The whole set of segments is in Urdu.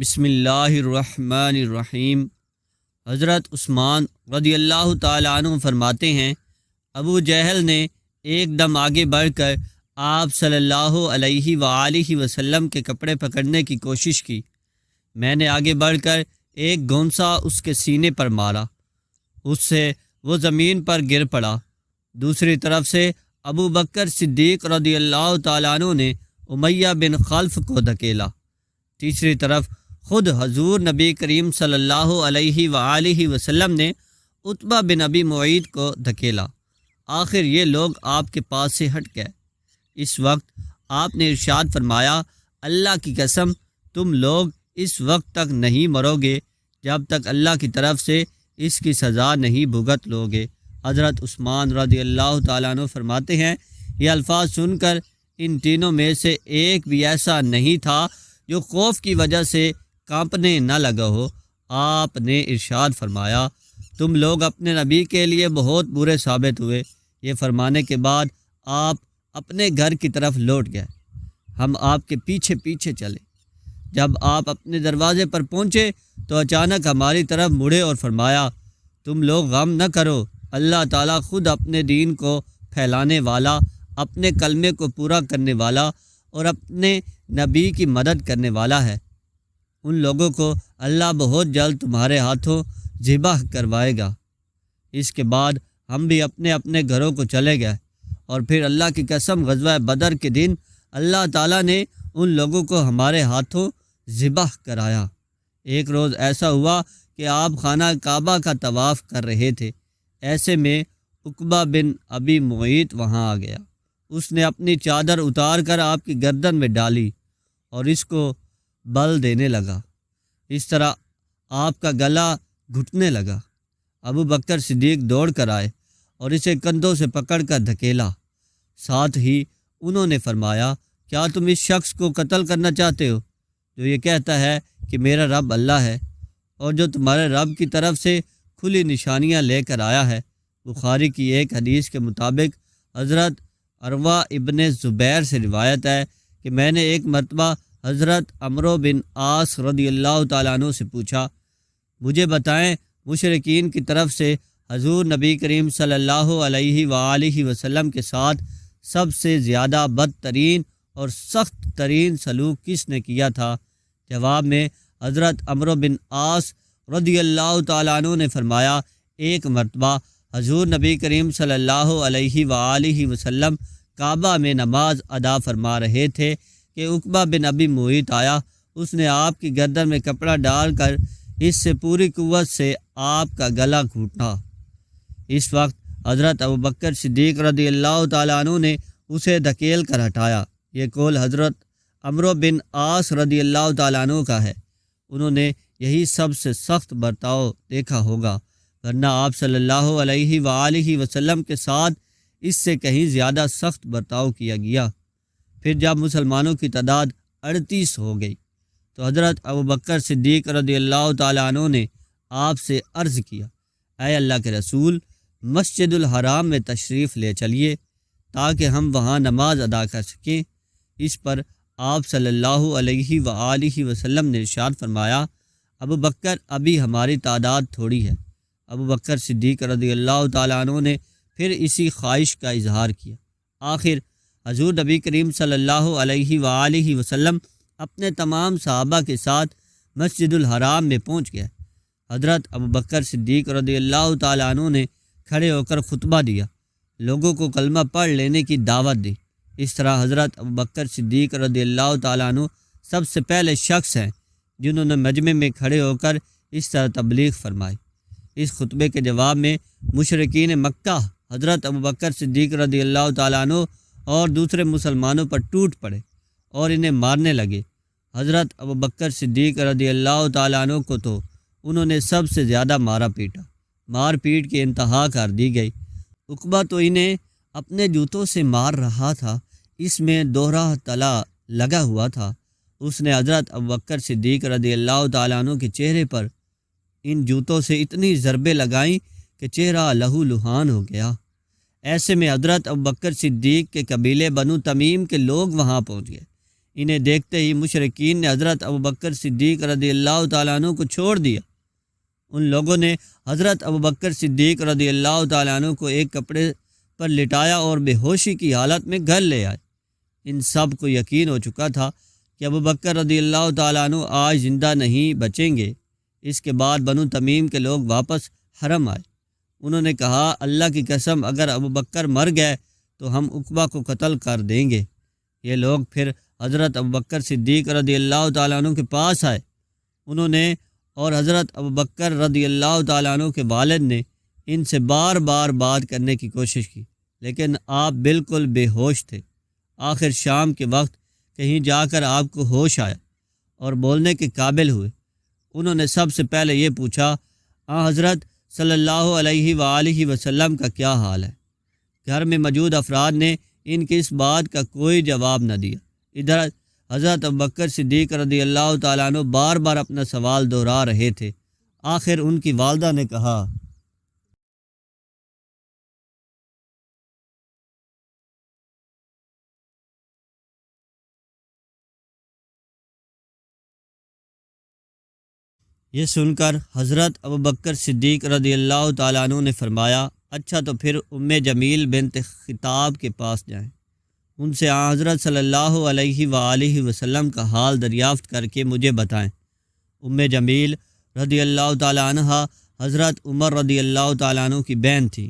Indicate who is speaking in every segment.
Speaker 1: بسم اللہ الرحمن الرحیم۔ حضرت عثمان رضی اللہ تعالیٰ عنہ فرماتے ہیں، ابو جہل نے ایک دم آگے بڑھ کر آپ صلی اللہ علیہ وآلہ وسلم کے کپڑے پکڑنے کی کوشش کی۔ میں نے آگے بڑھ کر ایک گھونسا اس کے سینے پر مارا، اس سے وہ زمین پر گر پڑا۔ دوسری طرف سے ابو بکر صدیق رضی اللہ تعالیٰ عنہ نے امیہ بن خلف کو دھکیلا۔ تیسری طرف خود حضور نبی کریم صلی اللہ علیہ وآلہ وسلم نے عتبہ بن ابی معیط کو دھکیلا۔ آخر یہ لوگ آپ کے پاس سے ہٹ گئے۔ اس وقت آپ نے ارشاد فرمایا، اللہ کی قسم تم لوگ اس وقت تک نہیں مرو گے جب تک اللہ کی طرف سے اس کی سزا نہیں بھگت لوگے۔ حضرت عثمان رضی اللہ تعالیٰ عنہ فرماتے ہیں، یہ الفاظ سن کر ان تینوں میں سے ایک بھی ایسا نہیں تھا جو خوف کی وجہ سے کانپنے نہ لگا ہو۔ آپ نے ارشاد فرمایا، تم لوگ اپنے نبی کے لیے بہت برے ثابت ہوئے۔ یہ فرمانے کے بعد آپ اپنے گھر کی طرف لوٹ گئے۔ ہم آپ کے پیچھے پیچھے چلے۔ جب آپ اپنے دروازے پر پہنچے تو اچانک ہماری طرف مڑے اور فرمایا، تم لوگ غم نہ کرو، اللہ تعالیٰ خود اپنے دین کو پھیلانے والا، اپنے کلمے کو پورا کرنے والا اور اپنے نبی کی مدد کرنے والا ہے۔ ان لوگوں کو اللہ بہت جلد تمہارے ہاتھوں ذبح کروائے گا۔ اس کے بعد ہم بھی اپنے اپنے گھروں کو چلے گئے، اور پھر اللہ کی قسم غزوہ بدر کے دن اللہ تعالیٰ نے ان لوگوں کو ہمارے ہاتھوں ذبح کرایا۔ ایک روز ایسا ہوا کہ آپ خانہ کعبہ کا طواف کر رہے تھے، ایسے میں عقبہ بن ابی معیط وہاں آ گیا۔ اس نے اپنی چادر اتار کر آپ کی گردن میں ڈالی اور اس کو بل دینے لگا۔ اس طرح آپ کا گلا گھٹنے لگا۔ ابو بکر صدیق دوڑ کر آئے اور اسے کندھوں سے پکڑ کر دھکیلا۔ ساتھ ہی انہوں نے فرمایا، کیا تم اس شخص کو قتل کرنا چاہتے ہو جو یہ کہتا ہے کہ میرا رب اللہ ہے، اور جو تمہارے رب کی طرف سے کھلی نشانیاں لے کر آیا ہے؟ بخاری کی ایک حدیث کے مطابق حضرت عروہ ابن زبیر سے روایت ہے کہ میں نے ایک مرتبہ حضرت عمرو بن عاص رضی اللہ تعالیٰ عنہ سے پوچھا، مجھے بتائیں مشرکین کی طرف سے حضور نبی کریم صلی اللہ علیہ وآلہ وسلم کے ساتھ سب سے زیادہ بدترین اور سخت ترین سلوک کس نے کیا تھا؟ جواب میں حضرت عمرو بن عاص رضی اللہ تعالیٰ عنہ نے فرمایا، ایک مرتبہ حضور نبی کریم صلی اللہ علیہ وآلہ وسلم کعبہ میں نماز ادا فرما رہے تھے کہ عقبہ بن ابی معیط آیا۔ اس نے آپ کی گردن میں کپڑا ڈال کر اس سے پوری قوت سے آپ کا گلا گھونٹا۔ اس وقت حضرت ابو بکر صدیق رضی اللہ تعالیٰ عنہ نے اسے دھکیل کر ہٹایا۔ یہ قول حضرت عمرو بن عاص رضی اللہ تعالیٰ عنہ کا ہے۔ انہوں نے یہی سب سے سخت برتاؤ دیکھا ہوگا، ورنہ آپ صلی اللہ علیہ وآلہ وسلم کے ساتھ اس سے کہیں زیادہ سخت برتاؤ کیا گیا۔ پھر جب مسلمانوں کی تعداد 38 ہو گئی تو حضرت ابو بکر صدیق رضی اللہ تعالیٰ عنہ نے آپ سے عرض کیا، اے اللہ کے رسول، مسجد الحرام میں تشریف لے چلیے تاکہ ہم وہاں نماز ادا کر سکیں۔ اس پر آپ صلی اللہ علیہ وآلہ وسلم نے ارشاد فرمایا، ابو بکر ابھی ہماری تعداد تھوڑی ہے۔ ابو بکر صدیق رضی اللہ تعالیٰ عنہ نے پھر اسی خواہش کا اظہار کیا۔ آخر حضور نبی کریم صلی اللہ علیہ وآلہ وسلم اپنے تمام صحابہ کے ساتھ مسجد الحرام میں پہنچ گئے۔ حضرت ابو بکر صدیق رضی اللہ تعالیٰ عنہ نے کھڑے ہو کر خطبہ دیا، لوگوں کو کلمہ پڑھ لینے کی دعوت دی۔ اس طرح حضرت ابو بکر صدیق رضی اللہ تعالیٰ عنہ سب سے پہلے شخص ہیں جنہوں نے مجمع میں کھڑے ہو کر اس طرح تبلیغ فرمائی۔ اس خطبے کے جواب میں مشرکین مکہ حضرت ابو بکر صدیق رضی اللہ تعالیٰ عنہ اور دوسرے مسلمانوں پر ٹوٹ پڑے اور انہیں مارنے لگے۔ حضرت ابو بکر صدیق رضی اللہ تعالیٰ عنہ کو تو انہوں نے سب سے زیادہ مارا پیٹا، مار پیٹ کی انتہا کر دی گئی۔ عقبہ تو انہیں اپنے جوتوں سے مار رہا تھا، اس میں دوہرا تلا لگا ہوا تھا۔ اس نے حضرت ابو بکر صدیق رضی اللہ تعالیٰ عنہ کے چہرے پر ان جوتوں سے اتنی ضربیں لگائیں کہ چہرہ لہو لہان ہو گیا۔ ایسے میں حضرت ابو بکر صدیق کے قبیلے بنو تمیم کے لوگ وہاں پہنچ گئے۔ انہیں دیکھتے ہی مشرکین نے حضرت ابوبکر صدیق رضی اللہ تعالیٰ عنہ کو چھوڑ دیا۔ ان لوگوں نے حضرت ابوبکر صدیق رضی اللہ تعالیٰ عنہ کو ایک کپڑے پر لٹایا اور بے ہوشی کی حالت میں گھر لے آئے۔ ان سب کو یقین ہو چکا تھا کہ ابوبکر رضی اللہ تعالیٰ عنہ آج زندہ نہیں بچیں گے۔ اس کے بعد بنو تمیم کے لوگ واپس حرم آئے۔ انہوں نے کہا، اللہ کی قسم اگر ابوبکر مر گئے تو ہم عقبہ کو قتل کر دیں گے۔ یہ لوگ پھر حضرت ابوبکر صدیق رضی اللہ تعالیٰ عنہ کے پاس آئے۔ انہوں نے اور حضرت ابوبکر رضی اللہ تعالیٰ عنہ کے والد نے ان سے بار بار بات کرنے کی کوشش کی، لیکن آپ بالکل بے ہوش تھے۔ آخر شام کے وقت کہیں جا کر آپ کو ہوش آیا اور بولنے کے قابل ہوئے۔ انہوں نے سب سے پہلے یہ پوچھا، حضرت صلی اللہ علیہ وآلہ وسلم کا کیا حال ہے؟ گھر میں موجود افراد نے ان کی اس بات کا کوئی جواب نہ دیا۔ ادھر حضرت ابوبکر صدیق رضی اللہ تعالیٰ عنہ بار بار اپنا سوال دہرا رہے تھے۔ آخر ان کی والدہ نے کہا، یہ سن کر حضرت ابوبکر صدیق رضی اللہ تعالیٰ عنہ نے فرمایا، اچھا تو پھر جمیل بنت خطاب کے پاس جائیں، ان سے حضرت صلی اللہ علیہ وآلہ وسلم کا حال دریافت کر کے مجھے بتائیں۔ جمیل رضی اللہ تعالیٰ عنہ حضرت عمر رضی اللہ تعالیٰ عنہ کی بہن تھی،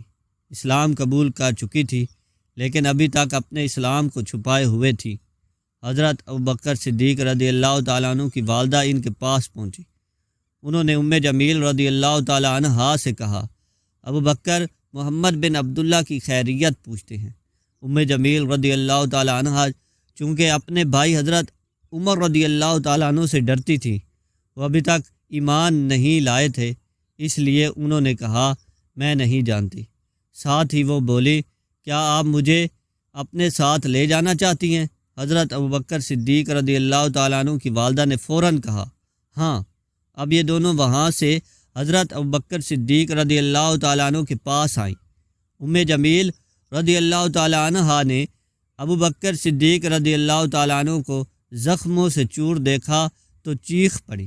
Speaker 1: اسلام قبول کر چکی تھی، لیکن ابھی تک اپنے اسلام کو چھپائے ہوئے تھی۔ حضرت ابوبکر صدیق رضی اللہ تعالیٰ عنہ کی والدہ ان کے پاس پہنچی۔ انہوں نے جمیل رضی اللہ تعالیٰ عنہ سے کہا، ابوبکر محمد بن عبداللہ کی خیریت پوچھتے ہیں۔ جمیل رضی اللہ تعالیٰ عنہ چونکہ اپنے بھائی حضرت عمر رضی اللہ تعالیٰ عنہ سے ڈرتی تھی، وہ ابھی تک ایمان نہیں لائے تھے، اس لیے انہوں نے کہا، میں نہیں جانتی۔ ساتھ ہی وہ بولی، کیا آپ مجھے اپنے ساتھ لے جانا چاہتی ہیں؟ حضرت ابوبکر صدیق رضی اللہ تعالیٰ عنہ کی والدہ نے فوراً کہا، ہاں۔ اب یہ دونوں وہاں سے حضرت ابوبکر صدیق رضی اللہ تعالیٰ عنہ کے پاس آئیں۔ جمیل رضی اللہ تعالیٰ عنہ نے ابوبکر صدیق رضی اللہ تعالیٰ عنہ کو زخموں سے چور دیکھا تو چیخ پڑی،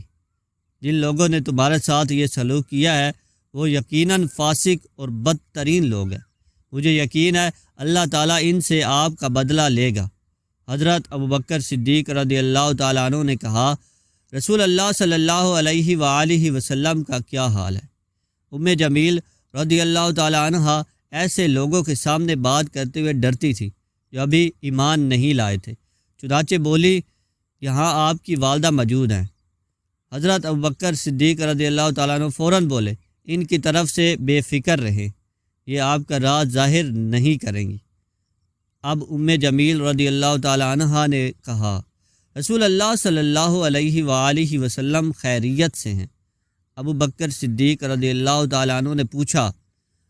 Speaker 1: جن لوگوں نے تمہارے ساتھ یہ سلوک کیا ہے وہ یقیناً فاسق اور بدترین لوگ ہیں۔ مجھے یقین ہے اللہ تعالیٰ ان سے آپ کا بدلہ لے گا۔ حضرت ابوبکر صدیق رضی اللہ تعالیٰ عنہ نے کہا، رسول اللہ صلی اللہ علیہ وآلہ وسلم کا کیا حال ہے؟ جمیل رضی اللہ تعالیٰ عنہ ایسے لوگوں کے سامنے بات کرتے ہوئے ڈرتی تھی جو ابھی ایمان نہیں لائے تھے، چنانچہ بولی، یہاں آپ کی والدہ موجود ہیں۔ حضرت ابوبکر صدیق رضی اللہ تعالیٰ عنہ فوراً بولے، ان کی طرف سے بے فکر رہیں، یہ آپ کا راز ظاہر نہیں کریں گی۔ اب جمیل رضی اللہ تعالیٰ عنہ نے کہا، رسول اللہ صلی اللہ علیہ وآلہ وسلم خیریت سے ہیں۔ ابوبکر صدیق رضی اللہ تعالیٰ عنہ نے پوچھا،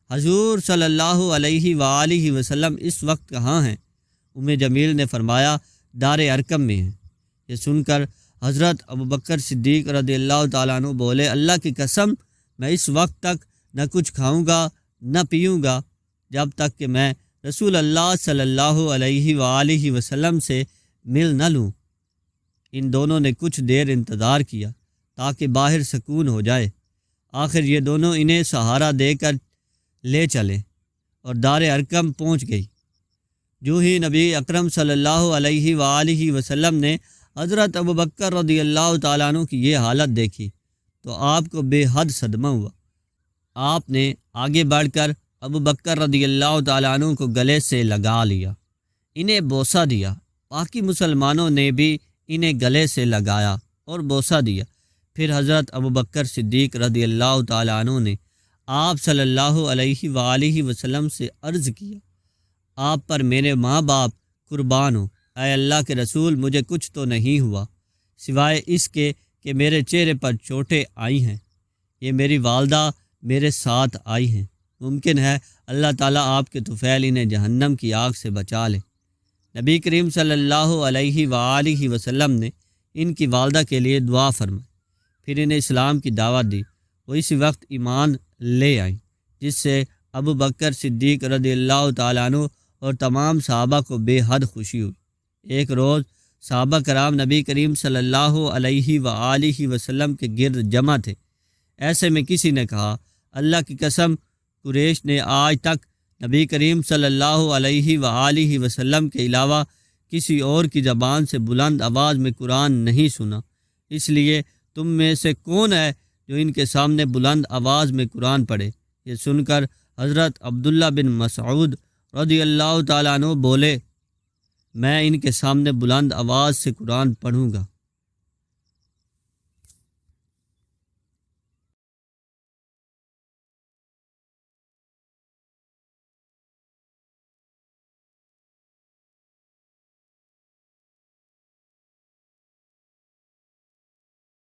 Speaker 1: حضور صلی اللہ علیہ وآلہ وسلم اس وقت کہاں ہیں؟ جمیل نے فرمایا، دار ارقم میں ہیں۔ یہ سن کر حضرت ابوبکر صدیق رضی اللہ تعالیٰ عنہ بولے، اللہ کی قسم میں اس وقت تک نہ کچھ کھاؤں گا نہ پیوں گا جب تک کہ میں رسول اللہ صلی اللہ علیہ وآلہ وسلم سے مل نہ لوں۔ ان دونوں نے کچھ دیر انتظار کیا تاکہ باہر سکون ہو جائے۔ آخر یہ دونوں انہیں سہارا دے کر لے چلے اور دار ارقم پہنچ گئی۔ جو ہی نبی اکرم صلی اللہ علیہ وآلہ وسلم نے حضرت ابوبکر رضی اللہ تعالیٰ عنہ کی یہ حالت دیکھی تو آپ کو بے حد صدمہ ہوا۔ آپ نے آگے بڑھ کر ابوبکر رضی اللہ تعالیٰ عنہ کو گلے سے لگا لیا، انہیں بوسہ دیا۔ باقی مسلمانوں نے بھی انہیں گلے سے لگایا اور بوسہ دیا۔ پھر حضرت ابوبکر صدیق رضی اللہ تعالیٰ عنہ نے آپ صلی اللہ علیہ وآلہ وسلم سے عرض کیا، آپ پر میرے ماں باپ قربان ہوں، اے اللہ کے رسول، مجھے کچھ تو نہیں ہوا سوائے اس کے کہ میرے چہرے پر چوٹیں آئی ہیں۔ یہ میری والدہ میرے ساتھ آئی ہیں، ممکن ہے اللہ تعالیٰ آپ کے طفیل انہیں جہنم کی آگ سے بچا لے۔ نبی کریم صلی اللہ علیہ وآلہ وسلم نے ان کی والدہ کے لیے دعا فرمائی، پھر انہیں اسلام کی دعوت دی۔ وہ اسی وقت ایمان لے آئیں، جس سے ابوبکر صدیق رضی اللہ تعالیٰ عنہ اور تمام صحابہ کو بے حد خوشی ہوئی۔ ایک روز صحابہ کرام نبی کریم صلی اللہ علیہ وآلہ وسلم کے گرد جمع تھے۔ ایسے میں کسی نے کہا، اللہ کی قسم، قریش نے آج تک نبی کریم صلی اللہ علیہ وآلہ وسلم کے علاوہ کسی اور کی زبان سے بلند آواز میں قرآن نہیں سنا، اس لیے تم میں سے کون ہے جو ان کے سامنے بلند آواز میں قرآن پڑھے؟ یہ سن کر حضرت عبداللہ بن مسعود رضی اللہ تعالیٰ عنہ بولے، میں ان کے سامنے بلند آواز سے قرآن پڑھوں گا۔